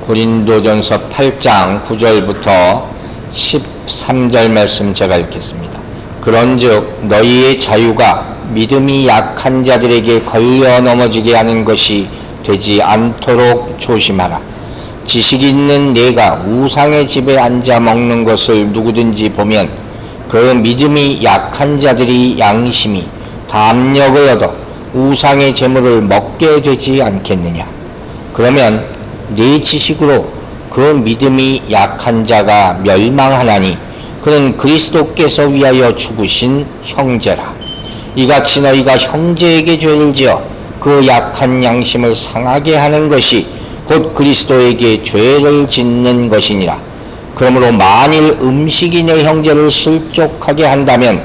고린도전서 8장 9절부터 13절 말씀 제가 읽겠습니다. 그런즉 너희의 자유가 믿음이 약한 자들에게 걸려 넘어지게 하는 것이 되지 않도록 조심하라. 지식 있는 내가 우상의 집에 앉아 먹는 것을 누구든지 보면 그 믿음이 약한 자들이 양심이 담력을 얻어 우상의 재물을 먹게 되지 않겠느냐. 그러면 네 지식으로 그 믿음이 약한 자가 멸망하나니 그는 그리스도께서 위하여 죽으신 형제라. 이같이 너희가 형제에게 죄를 지어 그 약한 양심을 상하게 하는 것이 곧 그리스도에게 죄를 짓는 것이니라. 그러므로 만일 음식이 내 형제를 실족하게 한다면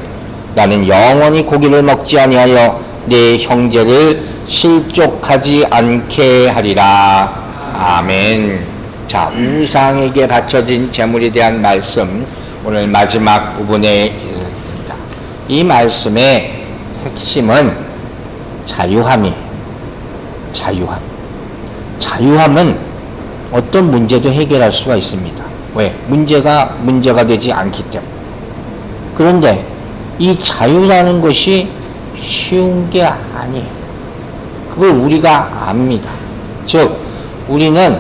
나는 영원히 고기를 먹지 아니하여 내 형제를 실족하지 않게 하리라. 아멘. 자, 우상에게 바쳐진 제물에 대한 말씀, 오늘 마지막 부분에 있습니다. 이 말씀의 핵심은 자유함이에요. 자유함은 어떤 문제도 해결할 수가 있습니다. 왜? 문제가 되지 않기 때문에. 그런데 이 자유라는 것이 쉬운 게 아니에요. 그걸 우리가 압니다. 즉, 우리는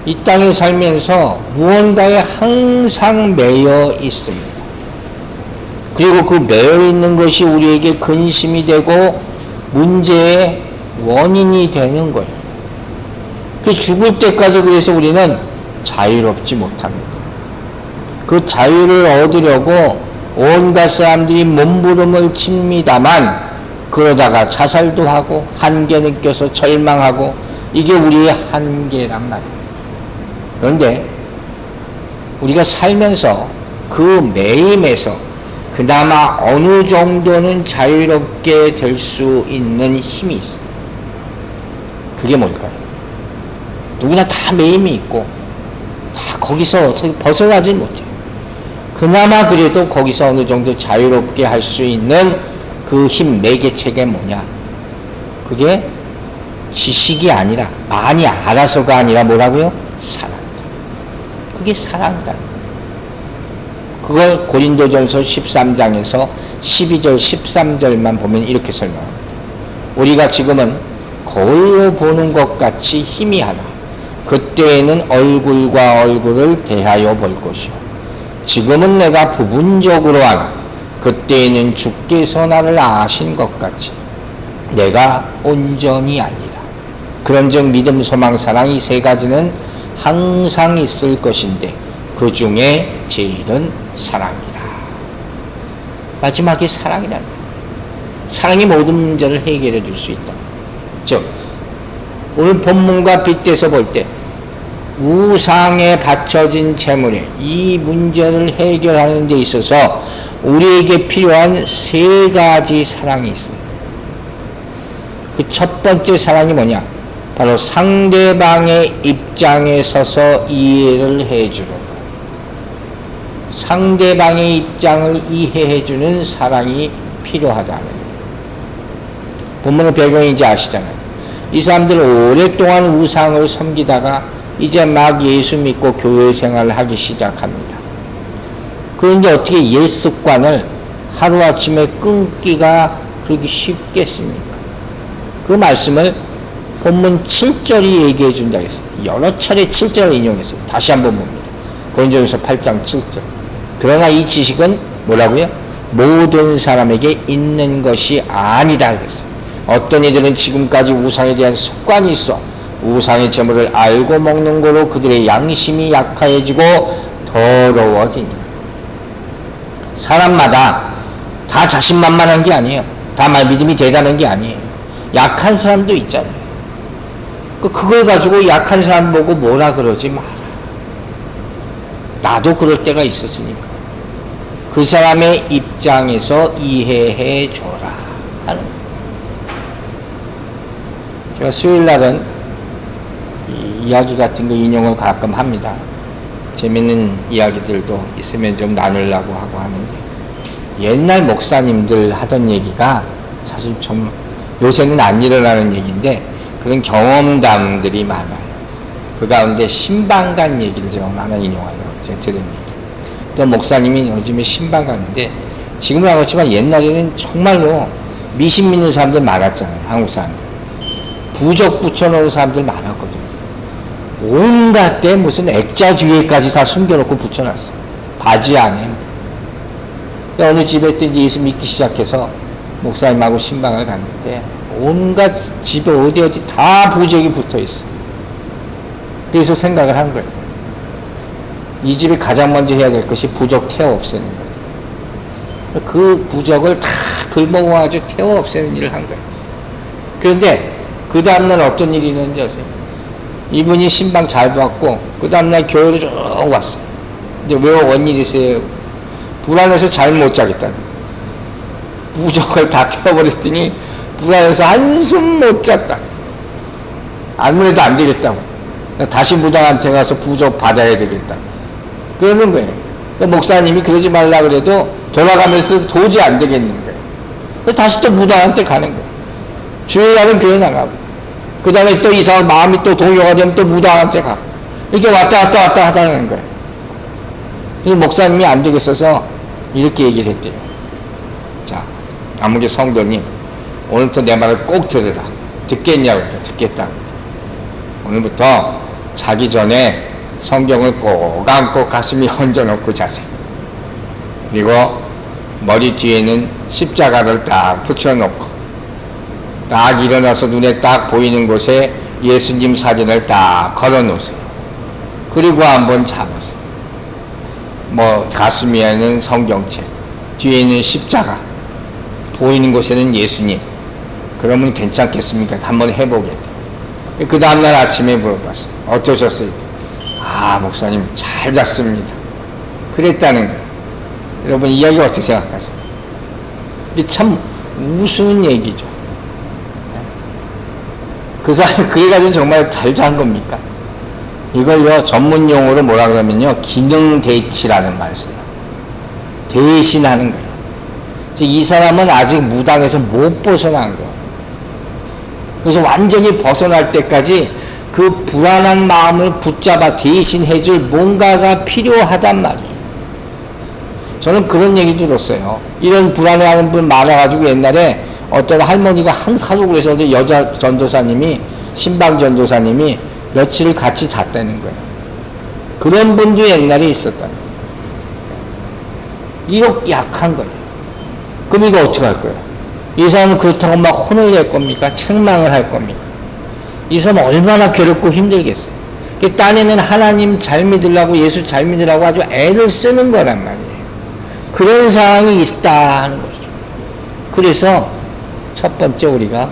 이 땅에 살면서 무언가에 항상 매여 있습니다. 그리고 그 매여 있는 것이 우리에게 근심이 되고 문제의 원인이 되는 거예요. 그 죽을 때까지 그래서 우리는 자유롭지 못합니다. 그 자유를 얻으려고 온갖 사람들이 몸부림을 칩니다만 그러다가 자살도 하고 한계 느껴서 절망하고 이게 우리의 한계란 말이에요. 그런데 우리가 살면서 그 매임에서 그나마 어느 정도는 자유롭게 될 수 있는 힘이 있어요. 그게 뭘까요? 누구나 다 매임이 있고 다 거기서 벗어나지 못해요. 그나마 그래도 거기서 어느 정도 자유롭게 할 수 있는 그 힘, 매개체가 뭐냐? 그게 지식이 아니라, 많이 알아서가 아니라 뭐라고요? 사랑이다. 그게 사랑이다. 그걸 고린도전서 13장에서 12절, 13절만 보면 이렇게 설명합니다. 우리가 지금은 거울로 보는 것 같이 희미하나 그때에는 얼굴과 얼굴을 대하여 볼 것이요. 지금은 내가 부분적으로 하나 그때에는 주께서 나를 아신 것 같이 내가 온전히 알리라. 그런즉 믿음, 소망, 사랑 이 세 가지는 항상 있을 것인데 그 중에 제일은 사랑이라. 마지막이 사랑이라는 거예요. 사랑이 모든 문제를 해결해 줄 수 있다. 즉 오늘 본문과 빗대서 볼 때 우상에 바쳐진 재물에 이 문제를 해결하는 데 있어서 우리에게 필요한 세 가지 사랑이 있습니다. 그 첫 번째 사랑이 뭐냐? 바로 상대방의 입장에 서서 이해를 해주는 것. 상대방의 입장을 이해해주는 사랑이 필요하다는 거예요. 본문의 배경이 이제 아시잖아요. 이 사람들은 오랫동안 우상을 섬기다가 이제 막 예수 믿고 교회 생활을 하기 시작합니다. 그런데 어떻게 옛 습관을 하루아침에 끊기가 그렇게 쉽겠습니까? 그 말씀을 본문 7절이 얘기해 준다고 했어요. 여러 차례 7절을 인용했어요. 다시 한번 봅니다. 고린도전서 8장 7절. 그러나 이 지식은 뭐라고요? 모든 사람에게 있는 것이 아니다 그랬어요. 어떤 이들은 지금까지 우상에 대한 습관이 있어 우상의 재물을 알고 먹는 거로 그들의 양심이 약해지고 더러워지니. 사람마다 다 자신만만한 게 아니에요. 다 믿음이 대단한 게 아니에요. 약한 사람도 있잖아요. 그걸 가지고 약한 사람 보고 뭐라 그러지 마라. 나도 그럴 때가 있었으니까 그 사람의 입장에서 이해해 줘라 하는 거예요. 제가 수요일날은 이야기 같은 거 인용을 가끔 합니다. 재밌는 이야기들도 있으면 좀 나누려고 하고 하는데 옛날 목사님들 하던 얘기가 사실 좀 요새는 안 일어나는 얘기인데 그런 경험담들이 많아요. 그 가운데 신방간 얘기를 제가 오늘 하나 인용하려고 제가 들은 얘기. 또 목사님이 요즘에 신방간인데 지금은 안 그렇지만 옛날에는 정말로 미신 믿는 사람들 많았잖아요. 한국 사람들. 부적 붙여놓은 사람들 많았거든요. 온갖 데 무슨 액자주의까지 다 숨겨놓고 붙여놨어. 바지 안에. 어느 집에 또 이제 예수 믿기 시작해서 목사님하고 신방을 갔는데 온갖 집에 어디 다 부적이 붙어 있어. 그래서 생각을 한 거예요. 이 집이 가장 먼저 해야 될 것이 부적 태워 없애는 거예요. 그 부적을 다 긁어모아가지고 태워 없애는 일을 한 거예요. 그런데 그 다음날 어떤 일이 있는지 아세요? 이분이 신방 잘 봤고 그 다음날 교회로 쭉 왔어요. 이제 왜 원일이세요? 불안해서 잘 못 자겠다는 거예요. 부적을 다 태워버렸더니 불안해서 한숨 못 잤다. 아무래도 안 되겠다고. 다시 무당한테 가서 부적 받아야 되겠다. 그러는 거예요. 목사님이 그러지 말라 그래도 돌아가면서 도저히 안 되겠는 거예요. 다시 또 무당한테 가는 거예요. 주일날은 교회 나가고, 그 다음에 또 이상한 마음이 또 동요가 되면 또 무당한테 가고, 이렇게 왔다 하다는 거예요. 그래서 목사님이 안 되겠어서 이렇게 얘기를 했대요. 자, 아무개 성도님, 오늘부터 내 말을 꼭 들으라. 듣겠냐고, 듣겠다. 오늘부터 자기 전에 성경을 꼭 안고 가슴에 얹어놓고 자세요. 그리고 머리 뒤에는 십자가를 딱 붙여놓고 딱 일어나서 눈에 딱 보이는 곳에 예수님 사진을 딱 걸어놓으세요. 그리고 한번 잡으세요. 뭐 가슴에는 성경책, 뒤에는 십자가, 보이는 곳에는 예수님. 그러면 괜찮겠습니까? 한번 해보겠다. 그 다음날 아침에 물어봤어요. 어떠셨어요? 아, 목사님 잘 잤습니다. 그랬다는 거예요. 여러분 이야기 어떻게 생각하세요? 이게 참 우스운 얘기죠. 그 사람 그래가지고 정말 잘 잔 겁니까? 이걸요 전문 용어로 뭐라 그러면요 기능 대치라는 말을 써요. 대신하는 거예요. 이 사람은 아직 무당에서 못 벗어난 거예요. 그래서 완전히 벗어날 때까지 그 불안한 마음을 붙잡아 대신해줄 뭔가가 필요하단 말이에요. 저는 그런 얘기 들었어요. 이런 불안해하는 분 많아가지고 옛날에 어떤 할머니가 한 사독에서 여자 전도사님이 신방 전도사님이 며칠을 같이 잤다는 거예요. 그런 분도 옛날에 있었다. 이렇게 약한 거예요. 그럼 이거 어떻게 할 거예요? 이 사람은 그렇다고 막 혼을 낼 겁니까? 책망을 할 겁니까? 이 사람은 얼마나 괴롭고 힘들겠어요. 딴에는 하나님 잘 믿으려고 예수 잘 믿으려고 아주 애를 쓰는 거란 말이에요. 그런 상황이 있다 하는 거죠. 그래서 첫 번째 우리가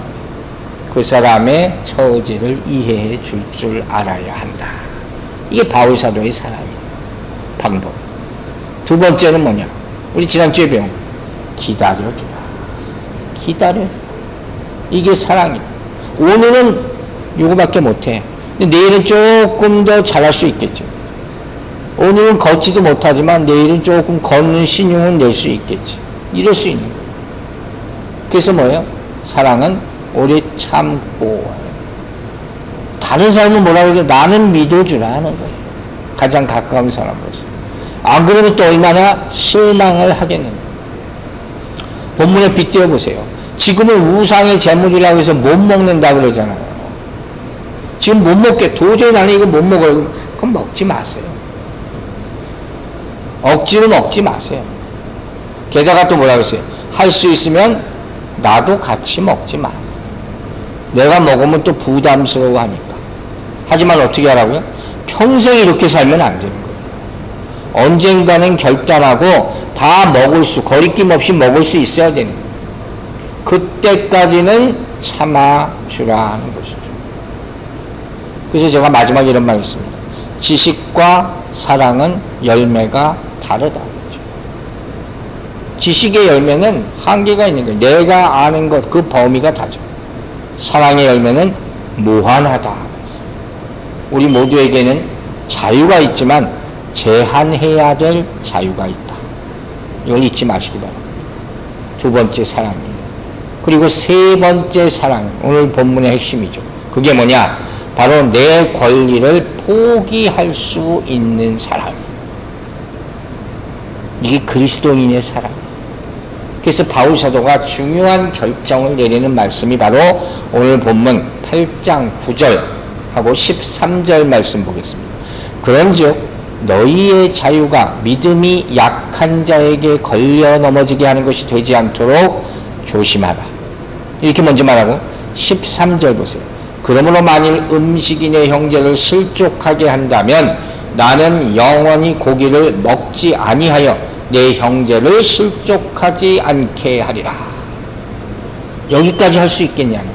그 사람의 처지를 이해해 줄 알아야 한다. 이게 바울 사도의 사랑이에요. 방법. 두 번째는 뭐냐? 우리 지난주에 배운 거예요. 기다려주라. 기다려주라. 이게 사랑이에요. 오늘은 요거밖에 못해. 근데 내일은 조금 더 잘할 수 있겠죠. 오늘은 걷지도 못하지만 내일은 조금 걷는 신용은 낼 수 있겠지. 이럴 수 있는 거예요. 그래서 뭐예요? 사랑은 오래 참고. 다른 사람은 뭐라고 해도 나는 믿어주라 하는 거예요. 가장 가까운 사람으로서. 안 그러면 또 얼마나 실망을 하겠는가. 본문에 빗대어 보세요. 지금은 우상의 제물이라고 해서 못 먹는다 그러잖아요. 지금 못 먹게, 도저히 나는 이거 못 먹어요. 그럼 먹지 마세요. 억지로 먹지 마세요. 게다가 또 뭐라고 했어요? 할 수 있으면 나도 같이 먹지 마. 내가 먹으면 또 부담스러워 하니까. 하지만 어떻게 하라고요? 평생 이렇게 살면 안 되는 거예요. 언젠가는 결단하고 다 거리낌 없이 먹을 수 있어야 되는 거예요. 그때까지는 참아주라 하는 것이죠. 그래서 제가 마지막에 이런 말을 했습니다. 지식과 사랑은 열매가 다르다. 지식의 열매는 한계가 있는 거예요. 내가 아는 것, 그 범위가 다죠. 사랑의 열매는 무한하다. 우리 모두에게는 자유가 있지만 제한해야 될 자유가 있다. 이걸 잊지 마시기 바랍니다. 두 번째 사랑이에요. 그리고 세 번째 사랑, 오늘 본문의 핵심이죠. 그게 뭐냐? 바로 내 권리를 포기할 수 있는 사랑. 이게 그리스도인의 사랑. 그래서 바울 사도가 중요한 결정을 내리는 말씀이 바로 오늘 본문 8장 9절하고 13절 말씀 보겠습니다. 그런즉 너희의 자유가 믿음이 약한 자에게 걸려 넘어지게 하는 것이 되지 않도록 조심하라. 이렇게 먼저 말하고 13절 보세요. 그러므로 만일 음식이 내 형제를 실족하게 한다면 나는 영원히 고기를 먹지 아니하여 내 형제를 실족하지 않게 하리라. 여기까지 할 수 있겠냐는.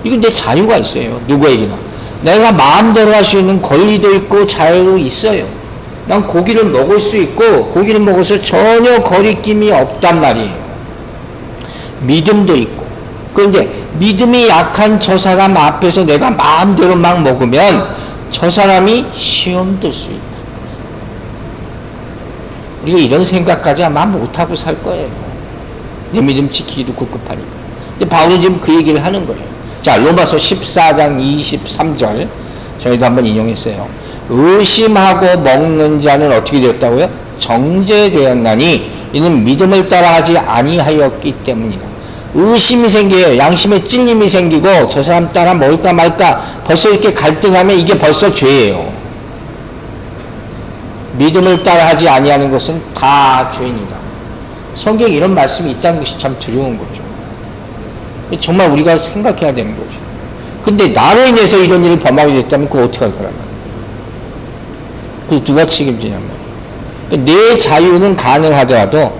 이건 내 자유가 있어요. 누구에게나. 내가 마음대로 할 수 있는 권리도 있고 자유도 있어요. 난 고기를 먹을 수 있고 고기를 먹어서 전혀 거리낌이 없단 말이에요. 믿음도 있고. 그런데 믿음이 약한 저 사람 앞에서 내가 마음대로 막 먹으면 저 사람이 시험 들 수 있다. 우리가 이런 생각까지 아마 못하고 살 거예요. 내 믿음 지키기도 꿉꿉하니까. 근데 바울은 지금 그 얘기를 하는 거예요. 자, 로마서 14장 23절 저희도 한번 인용했어요. 의심하고 먹는 자는 어떻게 되었다고요? 정죄되었나니 이는 믿음을 따라하지 아니하였기 때문이다. 의심이 생겨요. 양심에 찔림이 생기고 저 사람 따라 먹을까 말까 벌써 이렇게 갈등하면 이게 벌써 죄예요. 믿음을 따라하지 아니하는 것은 다 죄입니다. 성경에 이런 말씀이 있다는 것이 참 두려운 거죠. 정말 우리가 생각해야 되는 거죠. 근데 나로 인해서 이런 일을 범하게 됐다면 그거 어떻게 할 거란 말이에요. 그래서 누가 책임지냔 말이에요. 내 자유는 가능하더라도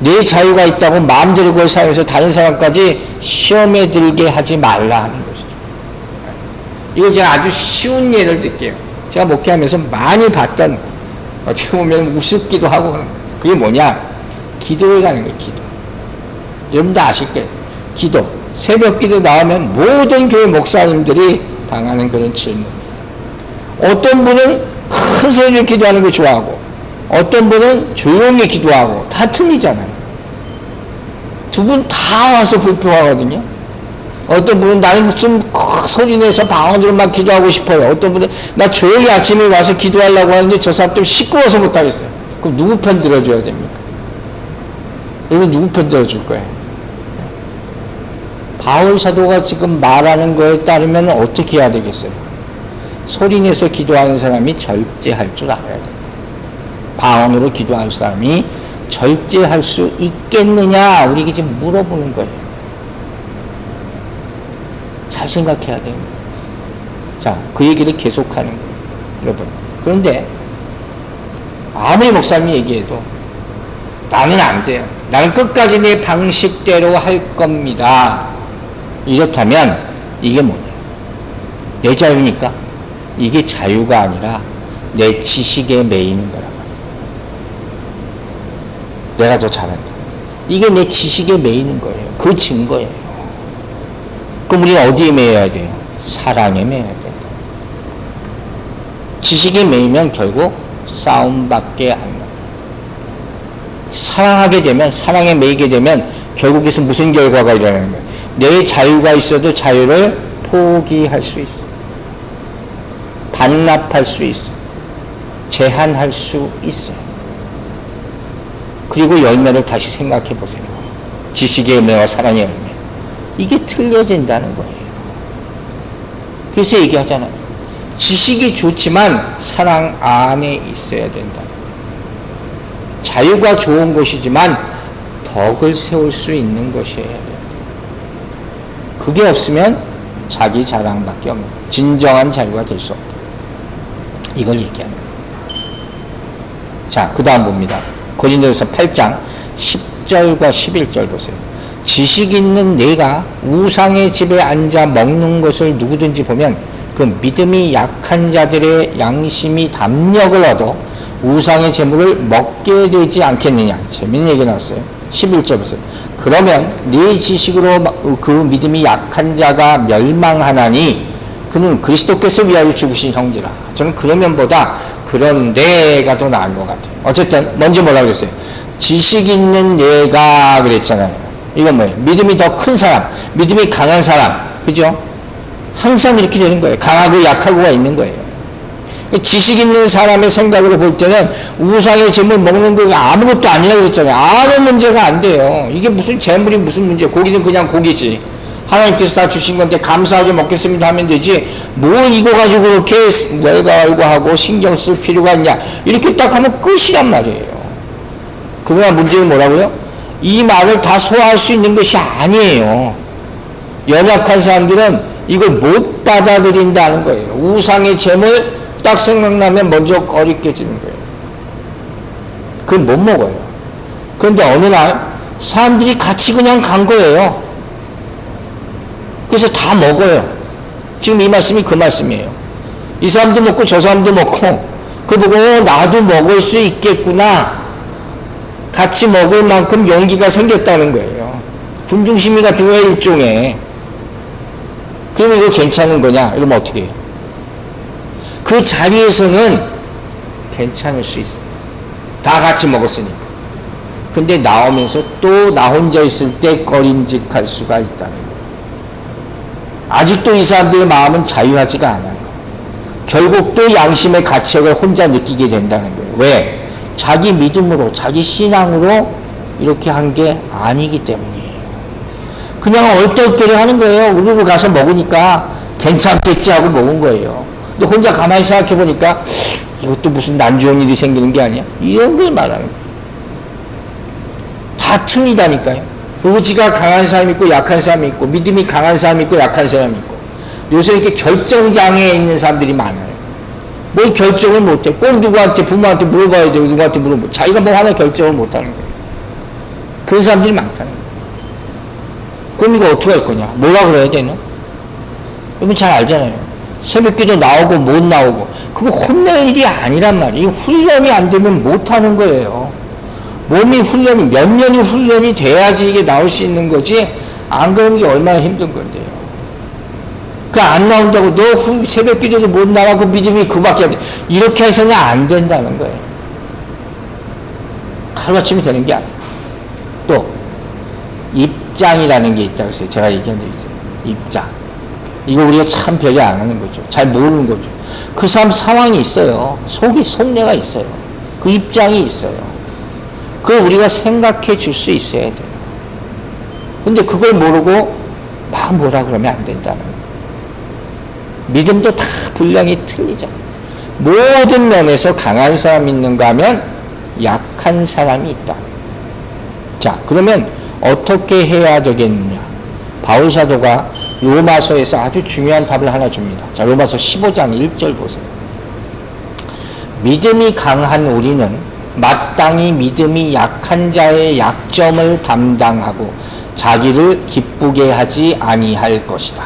내 자유가 있다고 마음대로 그걸 사용해서 다른 사람까지 시험에 들게 하지 말라 하는 것이죠. 이거 제가 아주 쉬운 예를 들게요. 제가 목회하면서 많이 봤던, 어떻게 보면 우습기도 하고 그런 거예요. 그게 뭐냐? 기도에 가는 거예요. 기도. 여러분 다 아실 거예요. 기도. 새벽 기도 나오면 모든 교회 목사님들이 당하는 그런 질문. 어떤 분은 큰 소리를 기도하는 걸 좋아하고 어떤 분은 조용히 기도하고 다 틀리잖아요. 두 분 다 와서 불평하거든요. 어떤 분은 나는 좀 소리 내서 방언으로 막 기도하고 싶어요. 어떤 분은 나 조용히 아침에 와서 기도하려고 하는데 저 사람 좀 시끄러워서 못하겠어요. 그럼 누구 편 들어줘야 됩니까? 여러분 누구 편 들어줄 거예요? 바울 사도가 지금 말하는 거에 따르면 어떻게 해야 되겠어요? 소리 내서 기도하는 사람이 절제할 줄 알아야 된다. 방언으로 기도하는 사람이 절제할 수 있겠느냐? 우리에게 지금 물어보는 거예요. 잘 생각해야 됩니다. 자, 그 얘기를 계속하는 거예요. 여러분. 그런데 아무리 목사님이 얘기해도 나는 안 돼요. 나는 끝까지 내 방식대로 할 겁니다. 이렇다면 이게 뭐냐? 내 자유니까? 이게 자유가 아니라 내 지식에 매이는 거란 말이야. 내가 더 잘한다. 이게 내 지식에 매이는 거예요. 그 증거예요. 그럼 우리는 어디에 매여야 돼요? 사랑에 매여야 된다. 지식에 매이면 결국 싸움밖에 안 나요. 사랑하게 되면, 사랑에 매이게 되면 결국에서 무슨 결과가 일어나는 거예요? 내 자유가 있어도 자유를 포기할 수 있어. 반납할 수 있어. 제한할 수 있어요. 그리고 열매를 다시 생각해 보세요. 지식의 열매와 사랑의 열매. 이게 틀려진다는 거예요. 그래서 얘기하잖아요. 지식이 좋지만 사랑 안에 있어야 된다. 자유가 좋은 것이지만 덕을 세울 수 있는 것이어야 된다. 그게 없으면 자기 자랑밖에 없는, 진정한 자유가 될 수 없다. 이걸 얘기하는 거예요. 자, 그 다음 봅니다. 고린도서 8장 10절과 11절 보세요. 지식 있는 내가 우상의 집에 앉아 먹는 것을 누구든지 보면 그 믿음이 약한 자들의 양심이 담력을 얻어 우상의 재물을 먹게 되지 않겠느냐. 재밌는 얘기 나왔어요. 11절 보세요. 그러면 네 지식으로 그 믿음이 약한 자가 멸망하나니 그는 그리스도께서 위하여 죽으신 형제라. 저는 그러면보다 그런데가 더 나은 것 같아요. 어쨌든 먼저 뭐라 그랬어요? 지식 있는 내가 그랬잖아요. 이건 뭐예요? 믿음이 더 큰 사람, 믿음이 강한 사람, 그죠? 항상 이렇게 되는 거예요. 강하고 약하고가 있는 거예요. 지식 있는 사람의 생각으로 볼 때는 우상의 재물 먹는 거 아무것도 아니라고 그랬잖아요. 아무 문제가 안 돼요. 이게 무슨 재물이 무슨 문제. 고기는 그냥 고기지. 하나님께서 다 주신 건데 감사하게 먹겠습니다 하면 되지. 뭘 이거 가지고 그렇게 외가하고 신경 쓸 필요가 있냐. 이렇게 딱 하면 끝이란 말이에요. 그러나 문제는 뭐라고요? 이 말을 다 소화할 수 있는 것이 아니에요. 연약한 사람들은 이걸 못 받아들인다는 거예요. 우상의 재물 딱 생각나면 먼저 꺼리껴지는 거예요. 그건 못 먹어요. 그런데 어느 날 사람들이 같이 그냥 간 거예요. 그래서 다 먹어요. 지금 이 말씀이 그 말씀이에요. 이 사람도 먹고 저 사람도 먹고 그 보고 나도 먹을 수 있겠구나. 같이 먹을 만큼 용기가 생겼다는 거예요. 군중심리 같은 거예요, 일종의. 그럼 이거 괜찮은 거냐? 이러면 어떻게 해요? 그 자리에서는 괜찮을 수 있어요. 다 같이 먹었으니까. 근데 나오면서 또 나 혼자 있을 때 꺼림직할 수가 있다는 거예요. 아직도 이 사람들의 마음은 자유하지가 않아요. 결국 또 양심의 가책을 혼자 느끼게 된다는 거예요. 왜? 자기 믿음으로, 자기 신앙으로 이렇게 한 게 아니기 때문이에요. 그냥 얼떨결에 하는 거예요. 우르르 가서 먹으니까 괜찮겠지 하고 먹은 거예요. 근데 혼자 가만히 생각해 보니까 이것도 무슨 난 좋은 일이 생기는 게 아니야? 이런 걸 말하는 거예요. 다 틀리다니까요. 의지가 강한 사람이 있고 약한 사람이 있고 믿음이 강한 사람이 있고 약한 사람이 있고 요새 이렇게 결정장애에 있는 사람들이 많아요. 뭘 결정을 못해. 꼭 누구한테 부모한테 물어봐야 되고 누구한테 물어보고 자기가 뭐 하나 결정을 못하는 거예요. 그런 사람들이 많다는 거예요. 그럼 이거 어떻게 할 거냐? 뭐라 그래야 되나? 여러분 잘 알잖아요. 새벽기도 나오고 못 나오고 그거 혼낼 일이 아니란 말이에요. 훈련이 안 되면 못하는 거예요. 몸이 훈련이 몇 년이 훈련이 돼야지 이게 나올 수 있는 거지. 안 그러면 이게 얼마나 힘든 건데요. 그 안 나온다고 너 새벽기도도 못 나가고 믿음이 그밖에 안 돼. 이렇게 해서는 안 된다는 거예요. 하루아침에 되는 게 아니에요. 또 입장이라는 게 있다고 했어요. 제가 얘기한 적 있어요. 입장. 이거 우리가 참 별로 안 하는 거죠. 잘 모르는 거죠. 그 사람 상황이 있어요. 속내가 있어요. 그 입장이 있어요. 그걸 우리가 생각해 줄 수 있어야 돼요. 근데 그걸 모르고 막 뭐라 그러면 안 된다는 거예요. 믿음도 다 분량이 틀리잖아요. 모든 면에서 강한 사람이 있는가 하면 약한 사람이 있다. 자, 그러면 어떻게 해야 되겠느냐? 바울 사도가 로마서에서 아주 중요한 답을 하나 줍니다. 자, 로마서 15장 1절 보세요. 믿음이 강한 우리는 마땅히 믿음이 약한 자의 약점을 담당하고 자기를 기쁘게 하지 아니할 것이다.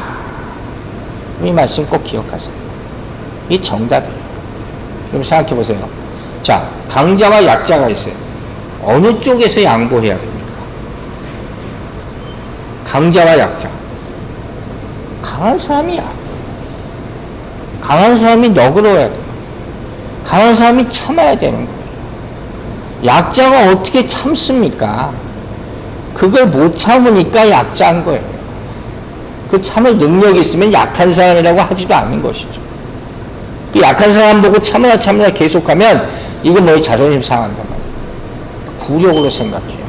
이 말씀 꼭 기억하세요. 이 정답이에요. 그럼 생각해 보세요. 자, 강자와 약자가 있어요. 어느 쪽에서 양보해야 됩니까? 강자와 약자. 강한 사람이 약해요. 강한 사람이 너그러워야 돼요. 강한 사람이 참아야 되는 거예요. 약자가 어떻게 참습니까? 그걸 못 참으니까 약자인 거예요. 그 참을 능력이 있으면 약한 사람이라고 하지도 않는 것이죠. 그 약한 사람 보고 참으라 계속하면 이거 뭐에 자존심 상한단 말이에요. 굴욕으로 생각해요.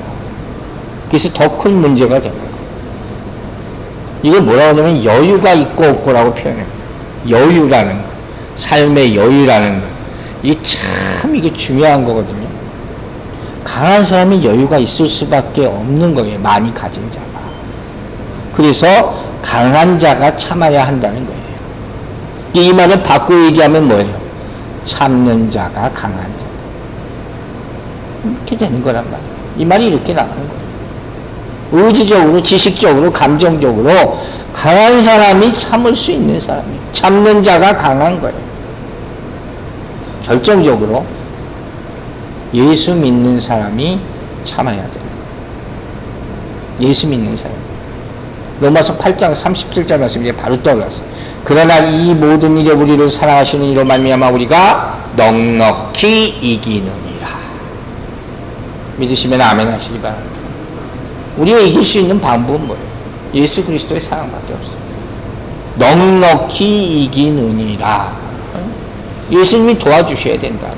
그래서 더 큰 문제가 되는 거예요. 이걸 뭐라고 하냐면 여유가 있고 없고라고 표현해요. 여유라는 거. 삶의 여유라는 거. 이게 참 이게 중요한 거거든요. 강한 사람이 여유가 있을 수밖에 없는 거예요. 많이 가진 자가. 그래서 강한 자가 참아야 한다는 거예요. 이 말을 바꾸어 얘기하면 뭐예요? 참는 자가 강한 자다. 이렇게 되는 거란 말이에요. 이 말이 이렇게 나가는 거예요. 의지적으로, 지식적으로, 감정적으로 강한 사람이 참을 수 있는 사람이에요. 참는 자가 강한 거예요. 결정적으로 예수 믿는 사람이 참아야 돼요. 예수 믿는 사람. 로마서 8장 37절 말씀이 바로 떠올랐어요. 그러나 이 모든 일에 우리를 사랑하시는 이로 말미암아 우리가 넉넉히 이기느니라. 믿으시면 아멘 하시기 바랍니다. 우리가 이길 수 있는 방법은 뭐예요? 예수 그리스도의 사랑밖에 없어요. 넉넉히 이기느니라. 예수님이 도와주셔야 된다.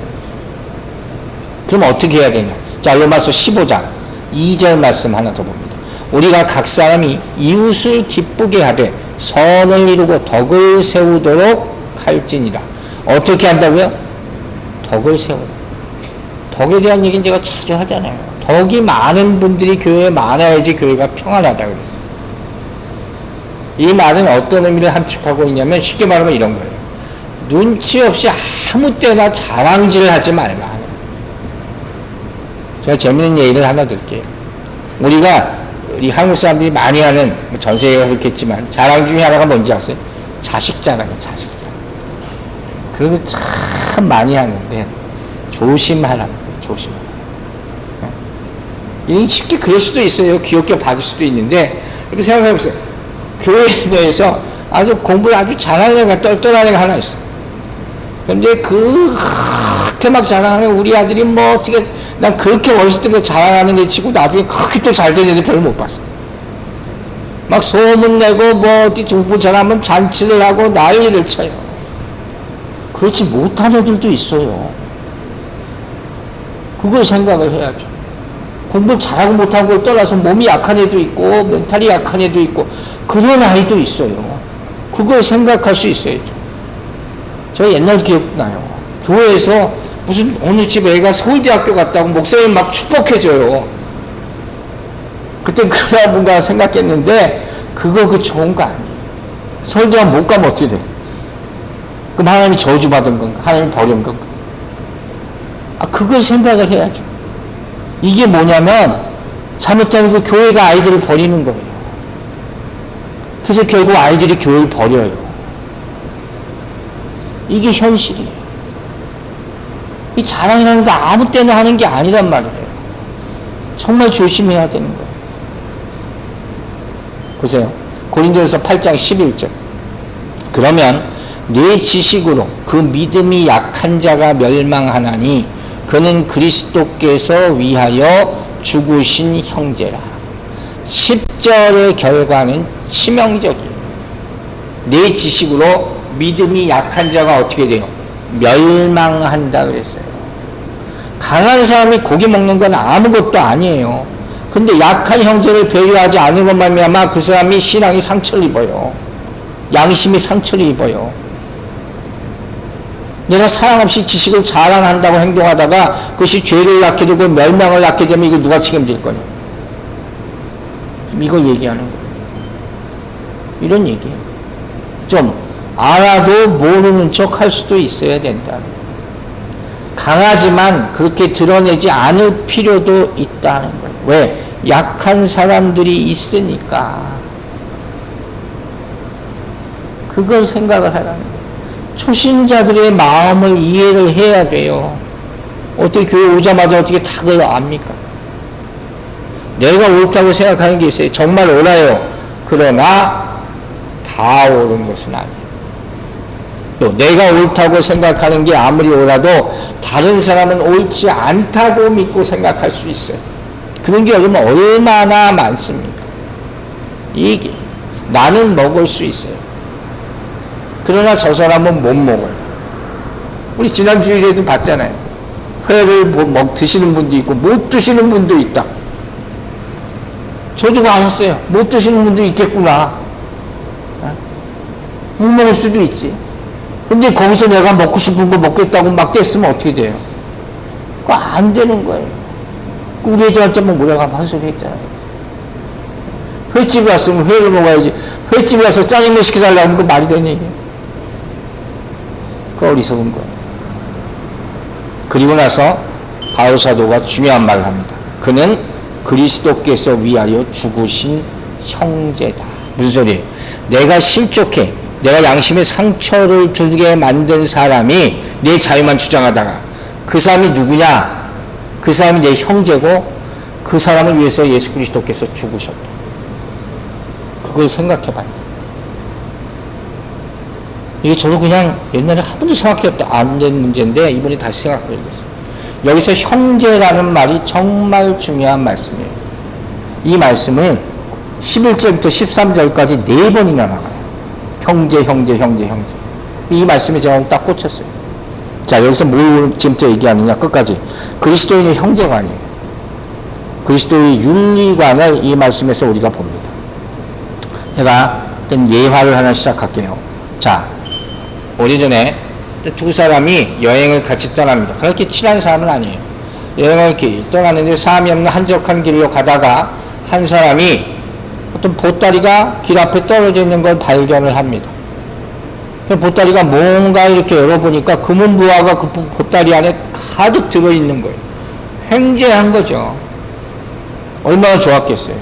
그럼 어떻게 해야 되냐? 자, 로마서 15장 2절 말씀 하나 더 봅니다. 우리가 각 사람이 이웃을 기쁘게 하되 선을 이루고 덕을 세우도록 할지니라. 어떻게 한다고요? 덕을 세우라. 덕에 대한 얘기는 제가 자주 하잖아요. 덕이 많은 분들이 교회에 많아야지 교회가 평안하다 그랬어요. 이 말은 어떤 의미를 함축하고 있냐면 쉽게 말하면 이런 거예요. 눈치 없이 아무 때나 자랑질을 하지 말라. 제가 재밌는 얘기를 하나 드릴게요. 우리 한국 사람들이 많이 하는, 전 세계가 그렇겠지만 자랑 중에 하나가 뭔지 아세요? 자식 자랑이에요. 자식 자랑. 그런 거 참 많이 하는데 조심하라는 거예요. 조심하라. 이 쉽게 그럴 수도 있어요. 귀엽게 받을 수도 있는데 이렇게 생각해 보세요. 교회 내에서 아주 공부를 아주 잘하는 애가 똘똘한 애가 하나 있어. 근데 그렇게 막 자랑하는 우리 아들이 뭐 어떻게, 난 그렇게 어렸을 때 자랑하는 게 치고 나중에 그렇게 또 잘 되는 애들 별로 못 봤어. 막 소문 내고 뭐 어디 공부 잘하면 잔치를 하고 난리를 쳐요. 그렇지 못한 애들도 있어요. 그걸 생각을 해야죠. 공부를 잘하고 못한 걸 떠나서 몸이 약한 애도 있고 멘탈이 약한 애도 있고 그런 아이도 있어요. 그걸 생각할 수 있어야죠. 저 옛날 기억나요. 교회에서 무슨 어느 집 애가 서울대학교 갔다고 목사님 막 축복해줘요. 그때 그러나 뭔가 생각했는데 그거 좋은 거 아니에요. 서울대학 못 가면 어떻게 돼? 그럼 하나님이 저주받은 건가? 하나님이 버린 건가? 그걸 생각을 해야죠. 이게 뭐냐면 잘못하면 그 교회가 아이들을 버리는 거예요. 그래서 결국 아이들이 교회를 버려요. 이게 현실이에요. 이 자랑이라는 게 아무 때나 하는 게 아니란 말이에요. 정말 조심해야 되는 거예요. 보세요. 고린도전서 8장 11절. 그러면 내 지식으로 그 믿음이 약한 자가 멸망하나니 그는 그리스도께서 위하여 죽으신 형제라. 10절의 결과는 치명적이에요. 내 지식으로 믿음이 약한 자가 어떻게 돼요? 멸망한다 그랬어요. 강한 사람이 고기 먹는 건 아무것도 아니에요. 근데 약한 형제를 배려하지 않은 것만 말미암아 그 사람이 신앙이 상처를 입어요. 양심이 상처를 입어요. 내가 사랑 없이 지식을 자랑한다고 행동하다가 그것이 죄를 낳게 되고 멸망을 낳게 되면 이거 누가 책임질 거냐? 이걸 얘기하는 거예요. 이런 얘기예요. 좀 알아도 모르는 척 할 수도 있어야 된다. 강하지만 그렇게 드러내지 않을 필요도 있다는 거예요. 왜? 약한 사람들이 있으니까. 그걸 생각을 하라는 거예요. 초신자들의 마음을 이해를 해야 돼요. 어떻게 교회 오자마자 어떻게 다 그걸 압니까? 내가 옳다고 생각하는 게 있어요. 정말 옳아요. 그러나 다 옳은 것은 아니에요. 또 내가 옳다고 생각하는 게 아무리 옳아도 다른 사람은 옳지 않다고 믿고 생각할 수 있어요. 그런 게 여러분 얼마나 많습니까? 이게 나는 먹을 수 있어요. 그러나 저 사람은 못 먹어요. 우리 지난 주일에도 봤잖아요. 회를 드시는 분도 있고 못 드시는 분도 있다. 저도 알았어요. 못 드시는 분도 있겠구나. 못 먹을 수도 있지. 근데 거기서 내가 먹고 싶은 거 먹겠다고 막 뗐으면 어떻게 돼요? 그거 안 되는 거예요. 우리 애들한테 뭐라고 한 소리 했잖아요. 횟집에 왔으면 회를 먹어야지. 횟집에 와서 짜장면 시켜달라고 하면 그 말이 되는 얘기예요. 그 어리석은 거예요. 그리고 나서 바울 사도가 중요한 말을 합니다. 그는 그리스도께서 위하여 죽으신 형제다. 무슨 소리예요? 내가 실족해, 내가 양심에 상처를 주게 만든 사람이 내 자유만 주장하다가 그 사람이 누구냐? 그 사람이 내 형제고 그 사람을 위해서 예수 그리스도께서 죽으셨다. 그걸 생각해 봐요. 이게 저도 그냥 옛날에 한 번도 생각했다 안 된 문제인데 이번에 다시 생각하게 됐어요. 여기서 형제라는 말이 정말 중요한 말씀이에요. 이 말씀은 11절부터 13절까지 4번이나 나와요. 형제. 이 말씀에 제가 딱 꽂혔어요. 자, 여기서 뭘 지금부터 얘기하느냐, 끝까지. 그리스도인의 형제관이에요. 그리스도의 윤리관을 이 말씀에서 우리가 봅니다. 제가 어떤 예화를 하나 시작할게요. 자, 오래전에 두 사람이 여행을 같이 떠납니다. 그렇게 친한 사람은 아니에요. 여행을 이렇게 떠났는데 사람이 없는 한적한 길로 가다가 한 사람이 어떤 보따리가 길 앞에 떨어져 있는 걸 발견을 합니다. 그 보따리가 뭔가 이렇게 열어보니까 금은보화가 그 보따리 안에 가득 들어있는 거예요. 횡재한 거죠. 얼마나 좋았겠어요.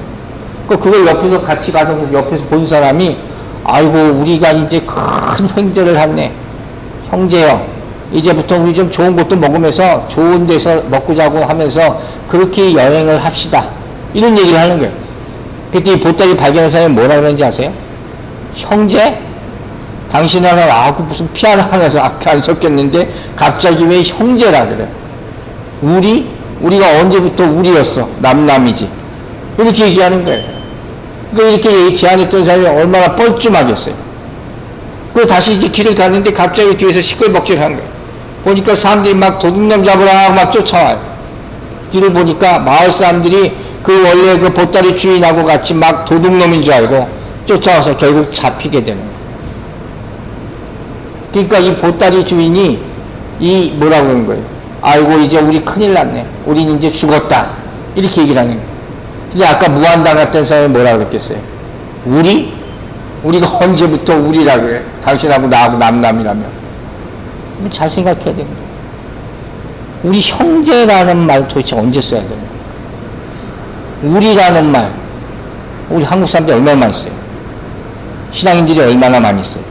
그걸 옆에서 같이 가던 옆에서 본 사람이 아이고 우리가 이제 큰 횡재를 했네. 형제요. 이제부터 우리 좀 좋은 것도 먹으면서 좋은 데서 먹고 자고 하면서 그렇게 여행을 합시다. 이런 얘기를 하는 거예요. 그때 이 보따리 발견한 사람이 뭐라 그러는지 아세요? 형제? 당신하고 아구 무슨 피아노 하나서 앞에 안 섞였는데 갑자기 왜 형제라 그래? 우리가 언제부터 우리였어? 남이지. 이렇게 얘기하는 거예요. 이렇게 제안했던 사람이 얼마나 뻘쭘하겠어요. 다시 이제 길을 가는데 갑자기 뒤에서 시끌벅적한 거예요. 보니까 사람들이 막 도둑놈 잡으라 막 쫓아와요. 뒤를 보니까 마을 사람들이 그 원래 그 보따리 주인하고 같이 막 도둑놈인 줄 알고 쫓아와서 결국 잡히게 되는 거예요. 그러니까 이 보따리 주인이 이 뭐라고 그러는 거예요. 아이고 이제 우리 큰일 났네. 우린 이제 죽었다. 이렇게 얘기를 하는 거예요. 근데 아까 무한당했던 사람이 뭐라고 그랬겠어요? 우리가 언제부터 우리라 그래? 당신하고 나하고 남이라면. 잘 생각해야 됩니다. 우리 형제라는 말 도대체 언제 써야 되는 거예요? 우리라는 말, 우리 한국 사람들이 얼마나 많이 써요? 신앙인들이 얼마나 많이 써요?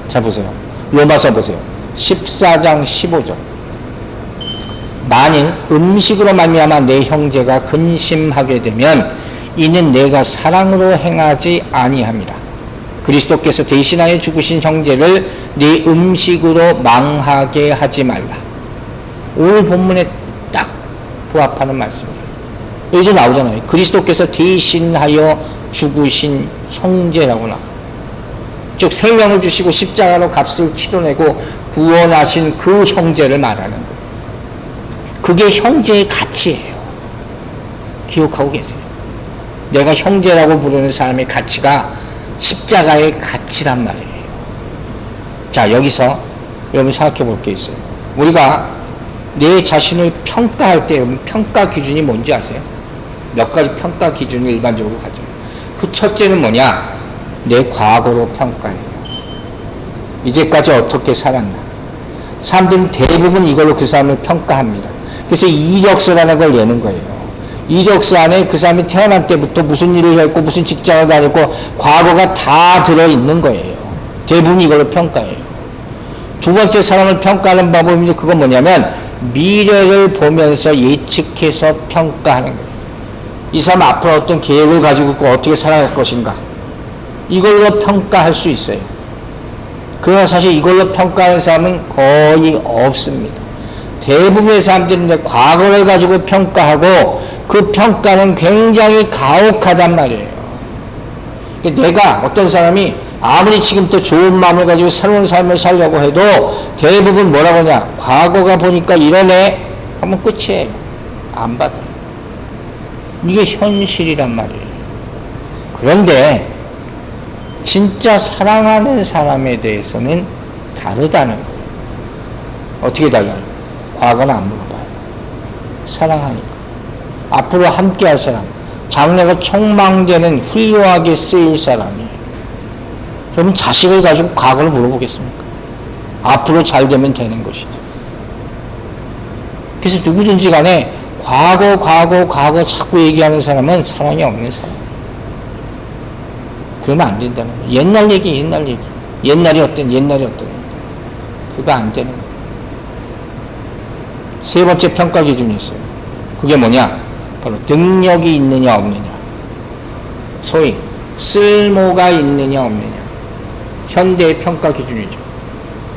자 보세요. 로마서 보세요. 14장 15절. 만일 음식으로 말미암아 내 형제가 근심하게 되면 이는 내가 사랑으로 행하지 아니함이라. 그리스도께서 대신하여 죽으신 형제를 네 음식으로 망하게 하지 말라. 오늘 본문에 딱 부합하는 말씀이에요. 여기도 나오잖아요. 그리스도께서 대신하여 죽으신 형제라고 나와요. 즉 생명을 주시고 십자가로 값을 치러내고 구원하신 그 형제를 말하는 거예요. 그게 형제의 가치예요. 기억하고 계세요. 내가 형제라고 부르는 사람의 가치가 십자가의 가치란 말이에요. 자, 여기서 여러분 생각해 볼 게 있어요. 우리가 내 자신을 평가할 때 평가 기준이 뭔지 아세요? 몇 가지 평가 기준을 일반적으로 가져요. 그 첫째는 뭐냐? 내 과거로 평가해요. 이제까지 어떻게 살았나? 사람들은 대부분 이걸로 그 사람을 평가합니다. 그래서 이력서라는 걸 내는 거예요. 이력서 안에 그 사람이 태어난 때부터 무슨 일을 했고 무슨 직장을 다녔고 과거가 다 들어있는 거예요. 대부분 이걸로 평가해요. 두 번째 사람을 평가하는 방법인데 그건 뭐냐면 미래를 보면서 예측해서 평가하는 거예요. 이 사람 앞으로 어떤 계획을 가지고 있고 어떻게 살아갈 것인가 이걸로 평가할 수 있어요. 그러나 사실 이걸로 평가하는 사람은 거의 없습니다. 대부분의 사람들은 과거를 가지고 평가하고 그 평가는 굉장히 가혹하단 말이에요. 내가 어떤 사람이 아무리 지금부터 좋은 마음을 가지고 새로운 삶을 살려고 해도 대부분 뭐라고 하냐? 과거가 보니까 이러네 하면 끝이에요. 안 받아요. 이게 현실이란 말이에요. 그런데 진짜 사랑하는 사람에 대해서는 다르다는 거예요. 어떻게 달라요? 과거는 안 물어봐요. 사랑하니까. 앞으로 함께 할 사람, 장래가 촉망되는 훌륭하게 쓰일 사람이 그러면 자식을 가지고 과거를 물어보겠습니까? 앞으로 잘 되면 되는 것이죠. 그래서 누구든지 간에 과거 자꾸 얘기하는 사람은 사랑이 없는 사람. 그러면 안 된다는 거예요. 옛날 얘기. 옛날이 어떤. 그거 안 되는 거예요. 세 번째 평가 기준이 있어요. 그게 뭐냐? 바로 능력이 있느냐 없느냐. 소위 쓸모가 있느냐 없느냐. 현대의 평가 기준이죠.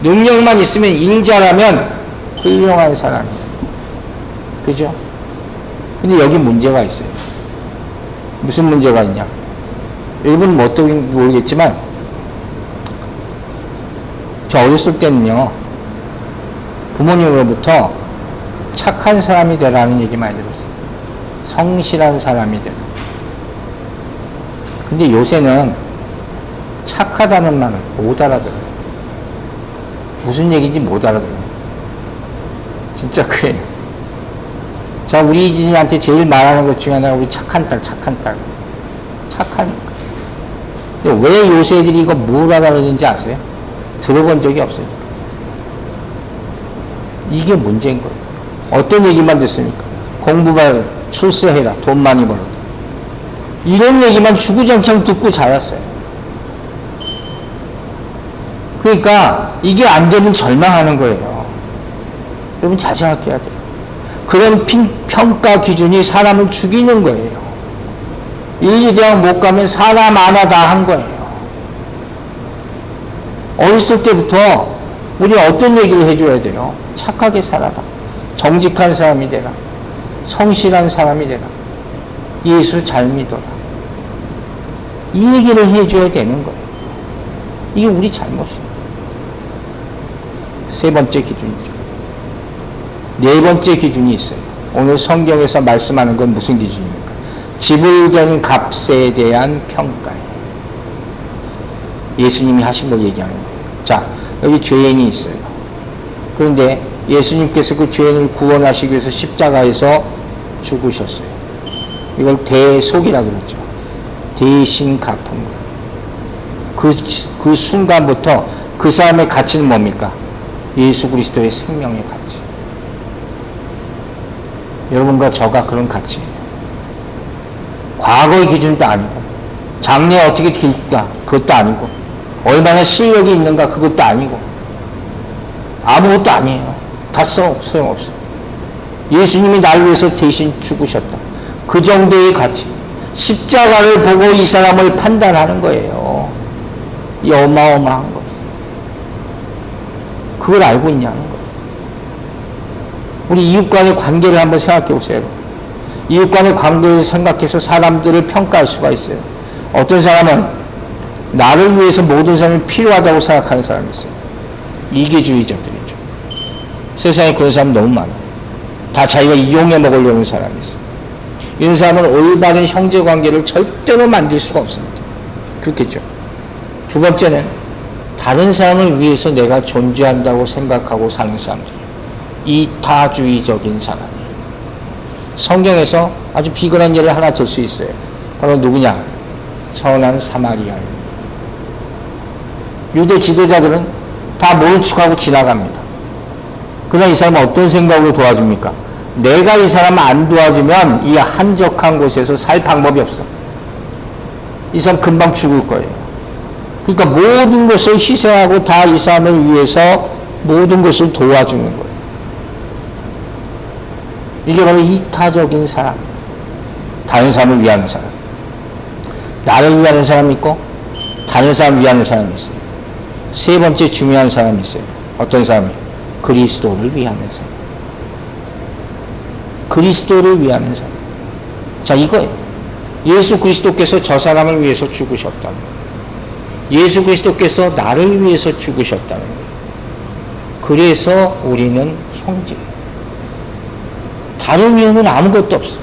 능력만 있으면 일 잘하면 훌륭한 사람이에요. 그죠? 근데 여기 문제가 있어요. 무슨 문제가 있냐? 일본은 뭐 어떤지 모르겠지만 저 어렸을 때는요, 부모님으로부터 착한 사람이 되라는 얘기 많이 들었어요. 성실한 사람이 되라. 근데 요새는 착하다는 말을 못 알아들어요. 무슨 얘기인지 못 알아들어요. 진짜 그래요. 자, 우리 이진이한테 제일 말하는 것 중에 하나가 우리 착한 딸, 착한 딸. 착하니까. 근데 왜 요새 애들이 이거 뭘 알아듣는지 아세요? 들어본 적이 없으니까. 이게 문제인 거예요. 어떤 얘기만 듣습니까? 공부만 출세해라. 돈 많이 벌어라. 이런 얘기만 주구장창 듣고 자랐어요. 그러니까 이게 안 되면 절망하는 거예요. 여러분 잘 생각해야 돼요. 그런 평가 기준이 사람을 죽이는 거예요. 1, 2대학 못 가면 사람 하나 다 한 거예요. 어렸을 때부터 우리 어떤 얘기를 해줘야 돼요? 착하게 살아라. 정직한 사람이 되라. 성실한 사람이 되라. 예수 잘 믿어라. 이 얘기를 해줘야 되는 거예요. 이게 우리 잘못이에요. 세 번째 기준이죠. 네 번째 기준이 있어요. 오늘 성경에서 말씀하는 건 무슨 기준입니까? 지불된 값에 대한 평가예요. 예수님이 하신 걸 얘기하는 거예요. 자, 여기 죄인이 있어요. 그런데 예수님께서 그 죄인을 구원하시기 위해서 십자가에서 죽으셨어요. 이걸 대속이라고 그러죠. 대신 갚은 거예요. 그 순간부터 그 사람의 가치는 뭡니까? 예수 그리스도의 생명의 가치. 여러분과 저가 그런 가치예요. 과거의 기준도 아니고, 장래 어떻게 길까? 그것도 아니고, 얼마나 실력이 있는가? 그것도 아니고, 아무것도 아니에요. 다 소용없어요. 예수님이 나를 위해서 대신 죽으셨다. 그 정도의 가치. 십자가를 보고 이 사람을 판단하는 거예요. 이 어마어마한 거예요. 그걸 알고 있냐는 거예요. 우리 이웃 간의 관계를 한번 생각해 보세요. 이웃 간의 관계를 생각해서 사람들을 평가할 수가 있어요. 어떤 사람은 나를 위해서 모든 사람이 필요하다고 생각하는 사람이 있어요. 이기주의자들이죠. 세상에 그런 사람 너무 많아요. 다 자기가 이용해 먹으려는 사람이 있어요. 이런 사람은 올바른 형제관계를 절대로 만들 수가 없습니다. 그렇겠죠. 두 번째는 다른 사람을 위해서 내가 존재한다고 생각하고 사는 사람들. 이타주의적인 사람이에요. 성경에서 아주 비근한 예를 하나 들 수 있어요. 바로 누구냐? 선한 사마리아입니다. 유대 지도자들은 다 모른 척하고 지나갑니다. 그러나 이 사람은 어떤 생각으로 도와줍니까? 내가 이 사람 안 도와주면 이 한적한 곳에서 살 방법이 없어. 이 사람 금방 죽을 거예요. 그러니까 모든 것을 희생하고 다 이 사람을 위해서 모든 것을 도와주는 거예요. 이게 바로 이타적인 사람. 다른 사람을 위하는 사람. 나를 위하는 사람이 있고 다른 사람을 위하는 사람이 있어요. 세 번째 중요한 사람이 있어요. 어떤 사람이요? 그리스도를 위하는 사람. 그리스도를 위하는 사람. 자, 이거예요. 예수 그리스도께서 저 사람을 위해서 죽으셨다는 거예요. 예수 그리스도께서 나를 위해서 죽으셨다는 거예요. 그래서 우리는 형제예요. 다른 이유는 아무것도 없어.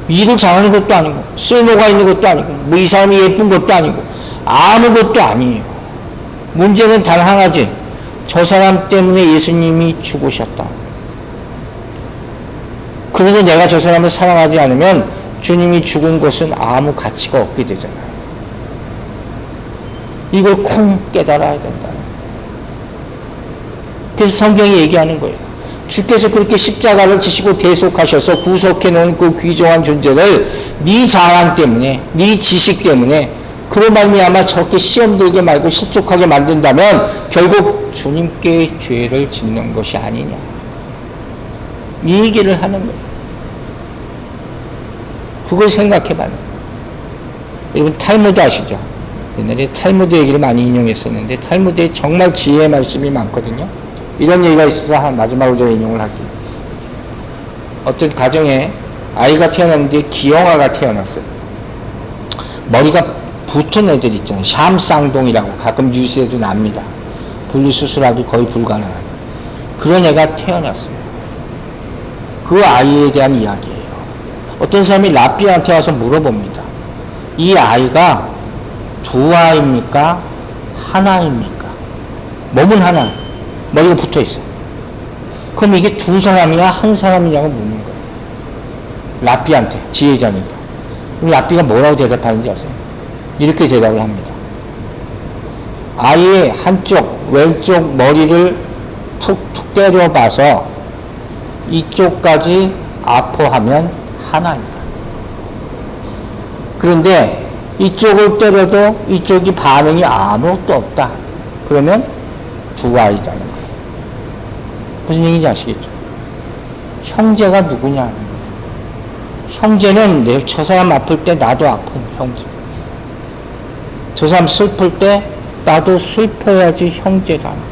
일을 잘하는 것도 아니고, 쓸모가 있는 것도 아니고, 뭐 이 사람이 예쁜 것도 아니고, 아무것도 아니에요. 문제는 단 하나지. 저 사람 때문에 예수님이 죽으셨다. 그런데 내가 저 사람을 사랑하지 않으면 주님이 죽은 것은 아무 가치가 없게 되잖아요. 이걸 콩 깨달아야 된다. 그래서 성경이 얘기하는 거예요. 주께서 그렇게 십자가를 지시고 대속하셔서 구속해 놓은 그 귀중한 존재를 네 자랑 때문에, 네 지식 때문에 그로 말미암아 저렇게 시험 들게 말고 실족하게 만든다면 결국 주님께 죄를 짓는 것이 아니냐. 이 얘기를 하는 거예요. 그걸 생각해봐요. 여러분 탈무드 아시죠? 옛날에 탈무드 얘기를 많이 인용했었는데 탈무드에 정말 지혜의 말씀이 많거든요. 이런 얘기가 있어서 마지막으로 제가 인용을 할게요. 어떤 가정에 아이가 태어났는데 기형아가 태어났어요. 머리가 붙은 애들 있잖아요. 샴쌍동이라고 가끔 뉴스에도 납니다. 분리수술하기 거의 불가능한 그런 애가 태어났어요. 그 아이에 대한 이야기예요. 어떤 사람이 랍비한테 와서 물어봅니다. 이 아이가 두 아이입니까? 하나입니까? 몸은 하나, 머리가 붙어 있어. 그럼 이게 두 사람이야, 한 사람이냐고 묻는 거예요. 랍비한테, 지혜자니까. 그럼 랍비가 뭐라고 대답하는지 아세요? 이렇게 대답을 합니다. 아이의 한쪽, 왼쪽 머리를 툭툭 때려봐서 이쪽까지 아파하면 하나입니다. 그런데 이쪽을 때려도 이쪽이 반응이 아무것도 없다. 그러면 두 아이다는 거예요. 무슨 얘기인지 아시겠죠? 형제가 누구냐는 거예요. 형제는 저 사람 아플 때 나도 아픈 형제. 저 사람 슬플 때 나도 슬퍼야지 형제라는 거예요.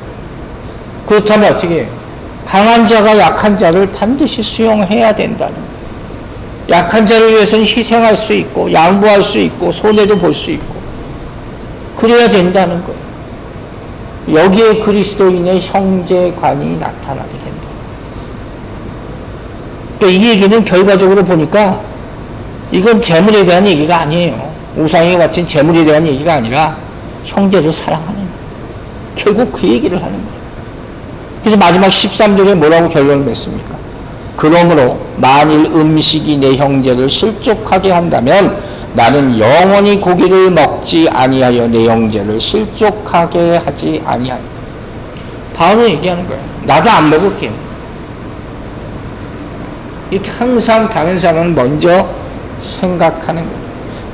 그렇다면 어떻게 해요? 강한 자가 약한 자를 반드시 수용해야 된다는 거예요. 약한 자를 위해서는 희생할 수 있고 양보할 수 있고 손해도 볼 수 있고 그래야 된다는 거예요. 여기에 그리스도인의 형제관이 나타나게 된다. 그러니까 이 얘기는 결과적으로 보니까 이건 재물에 대한 얘기가 아니에요. 우상에 바친 재물에 대한 얘기가 아니라 형제를 사랑하는 거예요. 결국 그 얘기를 하는 거예요. 그래서 마지막 13절에 뭐라고 결론을 맺습니까? 그러므로 만일 음식이 내 형제를 실족하게 한다면 나는 영원히 고기를 먹지 아니하여 내 형제를 실족하게 하지 아니하리라. 바울은 얘기하는 거예요. 나도 안 먹을게요. 이렇게 항상 다른 사람은 먼저 생각하는 거예요.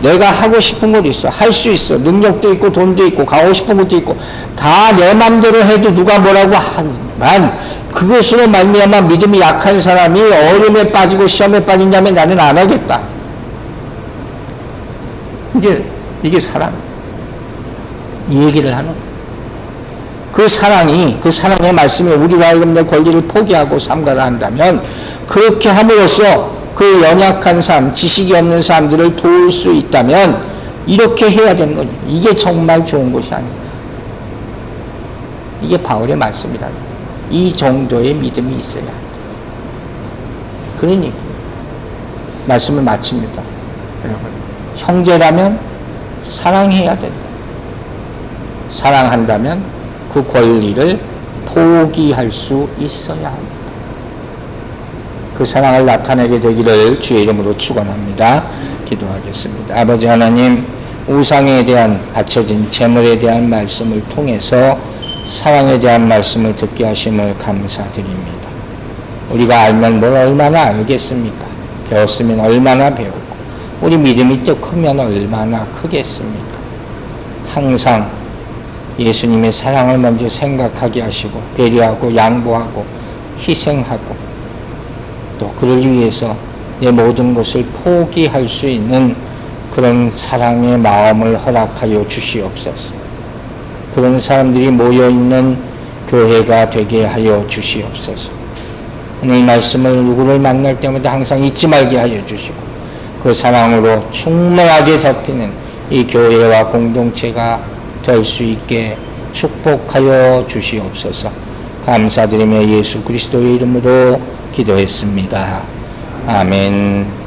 내가 하고 싶은 것 있어. 할 수 있어. 능력도 있고 돈도 있고 가고 싶은 것도 있고 다 내 맘대로 해도 누가 뭐라고 하지만 그것으로 말미암아 믿음이 약한 사람이 어려움에 빠지고 시험에 빠진다면 나는 안 하겠다. 이게 사랑. 이 얘기를 하는 거예요. 그 사랑의 말씀이 우리로 하여금 내 권리를 포기하고 삼가를 한다면 그렇게 함으로써 그 연약한 사람, 지식이 없는 사람들을 도울 수 있다면 이렇게 해야 되는 거죠. 이게 정말 좋은 것이 아닙니다. 이게 바울의 말씀이라는 거예요. 이 정도의 믿음이 있어야 한다. 그런 얘기예요. 말씀을 마칩니다. 여러분, 형제라면 사랑해야 된다. 사랑한다면 그 권리를 포기할 수 있어야 합니다. 그 사랑을 나타내게 되기를 주의 이름으로 축원합니다. 기도하겠습니다. 아버지 하나님, 우상에 대한 바쳐진 재물에 대한 말씀을 통해서 사랑에 대한 말씀을 듣게 하심을 감사드립니다. 우리가 알면 뭘 얼마나 알겠습니까? 배웠으면 얼마나 배우고 우리 믿음이 또 크면 얼마나 크겠습니까? 항상 예수님의 사랑을 먼저 생각하게 하시고 배려하고 양보하고 희생하고 또 그를 위해서 내 모든 것을 포기할 수 있는 그런 사랑의 마음을 허락하여 주시옵소서. 그런 사람들이 모여있는 교회가 되게 하여 주시옵소서. 오늘 말씀을 누구를 만날 때마다 항상 잊지 말게 하여 주시고 그 사랑으로 충만하게 덮이는 이 교회와 공동체가 될 수 있게 축복하여 주시옵소서. 감사드리며 예수 그리스도의 이름으로 기도했습니다. 아멘.